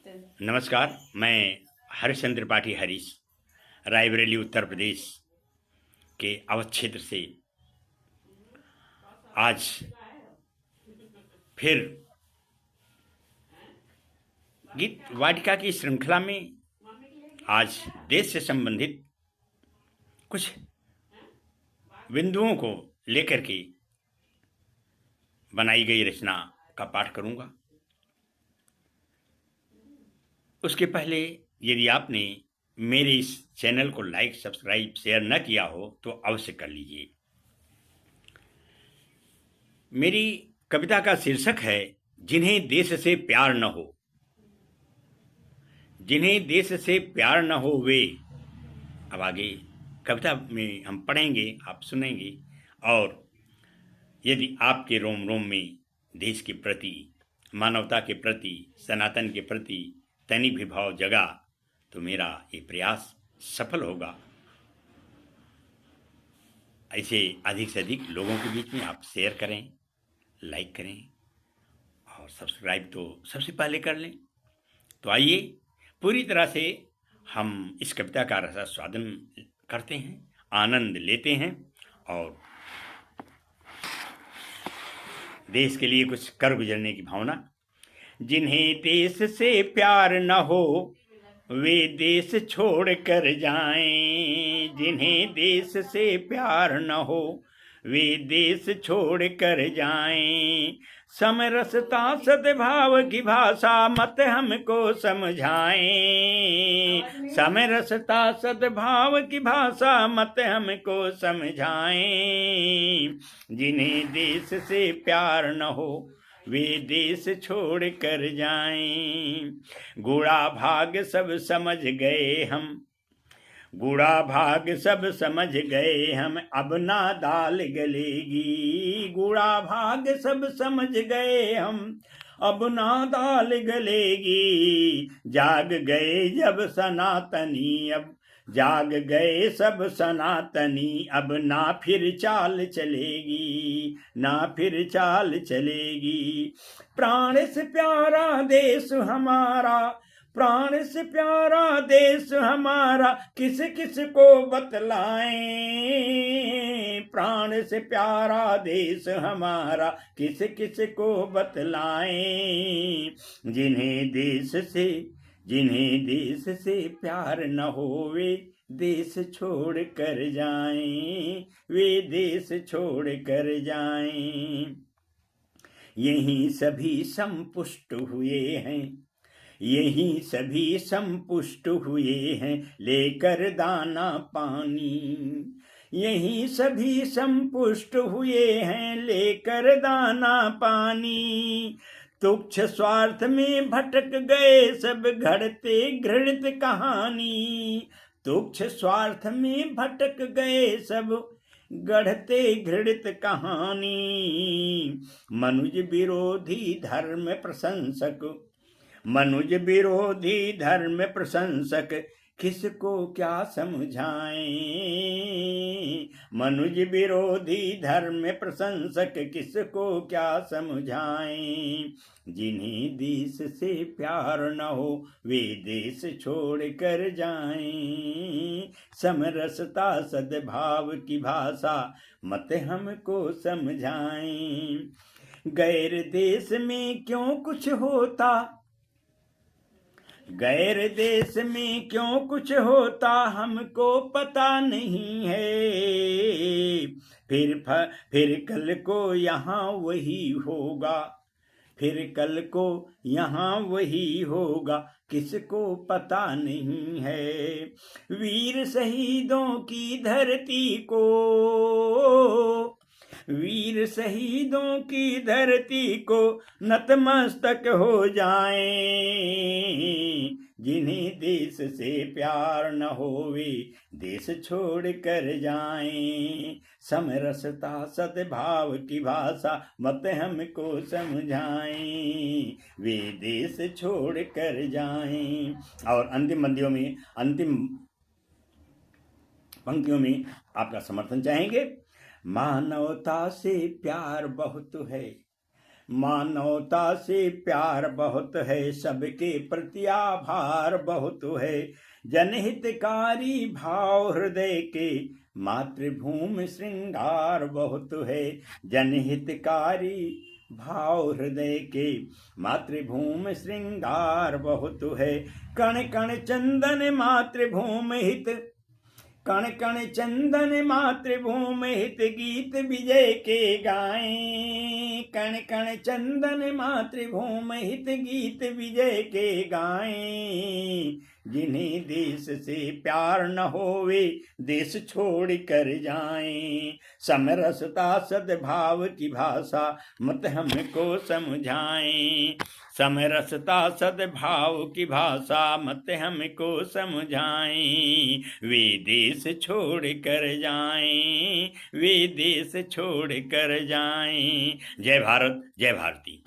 नमस्कार। मैं हरिश्चंद्र त्रिपाठी हरीश रायबरेली उत्तर प्रदेश के अवध क्षेत्र से आज फिर गीत वाटिका की श्रृंखला में आज देश से संबंधित कुछ बिंदुओं को लेकर के बनाई गई रचना का पाठ करूंगा। उसके पहले यदि आपने मेरे इस चैनल को लाइक, सब्सक्राइब, शेयर न किया हो तो अवश्य कर लीजिए। मेरी कविता का शीर्षक है जिन्हें देश से प्यार न हो। जिन्हें देश से प्यार न हो वे। अब आगे कविता में हम पढ़ेंगे, आप सुनेंगे, और यदि आपके रोम रोम में देश के प्रति, मानवता के प्रति, सनातन के प्रति तनिक भी भाव जगा तो मेरा ये प्रयास सफल होगा। ऐसे अधिक से अधिक लोगों के बीच में आप शेयर करें, लाइक करें और सब्सक्राइब तो सबसे पहले कर लें। तो आइए पूरी तरह से हम इस कविता का रसास्वादन करते हैं, आनंद लेते हैं और देश के लिए कुछ कर गुजरने की भावना। जिन्हें देश से प्यार न हो वे देश छोड़ कर जाएं। जिन्हें देश से प्यार न हो वे देश छोड़ कर जाएं। समरसता सद्भाव की भाषा मत हमको समझाएं। समरसता सद्भाव की भाषा मत हमको समझाएं। जिन्हें देश से प्यार न हो वे देश छोड़ कर जाएं। गुड़ा भाग सब समझ गए हम, गुड़ा भाग सब समझ गए हम, अब ना दाल गलेगी। गुड़ा भाग सब समझ गए हम, अब ना दाल गलेगी। जाग गए जब सनातनी, अब जाग गए सब सनातनी, अब ना फिर चाल चलेगी, ना फिर चाल चलेगी। प्राण से प्यारा देश हमारा, प्राण से प्यारा देश हमारा, किस किस को बतलाएं। प्राण से प्यारा देश हमारा, किस किस को बतलाएं। जिन्हें देश से प्यार न होवे देश छोड़ कर जाएं। वे देश छोड़ कर जाएं। यहीं सभी संपुष्ट हुए हैं, यहीं सभी संपुष्ट हुए हैं, लेकर दाना पानी। यहीं सभी संपुष्ट हुए हैं, लेकर दाना पानी। तुच्छ स्वार्थ में भटक गए सब, घड़ते घृणित कहानी। तुच्छ स्वार्थ में भटक गए सब, गढ़ते घृणित कहानी। मनुज विरोधी धर्म प्रशंसक, मनुज विरोधी धर्म प्रशंसक, किसको क्या समझाएं। मनुज विरोधी धर्म प्रशंसक, किसको क्या समझाएं। जिन्हें देश से प्यार न हो वे देश छोड़ कर जाएं। समरसता सद्भाव की भाषा मत हमको समझाएं। गैर देश में क्यों कुछ होता, गैर देश में क्यों कुछ होता हमको पता नहीं है। फिर कल को यहाँ वही होगा, फिर कल को यहाँ वही होगा, किसको पता नहीं है। वीर शहीदों की धरती को, वीर शहीदों की धरती को नतमस्तक हो जाएं। जिन्हें देश से प्यार न होवे देश छोड़ कर जाएं। समरसता सद्भाव की भाषा मत हमको समझाएं। वे देश छोड़ कर जाएं। और अंतिम पंक्तियों में आपका समर्थन चाहेंगे। मानवता से प्यार बहुत है, मानवता से प्यार बहुत है, सबके प्रति आभार बहुत है। जनहितकारी भाव हृदय के, मातृभूमि श्रृंगार बहुत है। जनहितकारी भाव हृदय के, मातृभूमि श्रृंगार बहुत है। कण कण चंदन मातृभूमि हित, कण कण चंदन मातृभूमि हित गीत विजय के गाएं। कण कण चंदन मातृभूमि हित गीत विजय के गाएं। जिन्हें देश से प्यार न होवे देश छोड़ कर जाएं। समरसता सद्भाव की भाषा मत हमको समझाएं। समरसता सद्भाव की भाषा मत हमको समझाएं। वे देश छोड़ कर जाएं, वे देश छोड़ कर जाएं। जय भारत, जय भारती।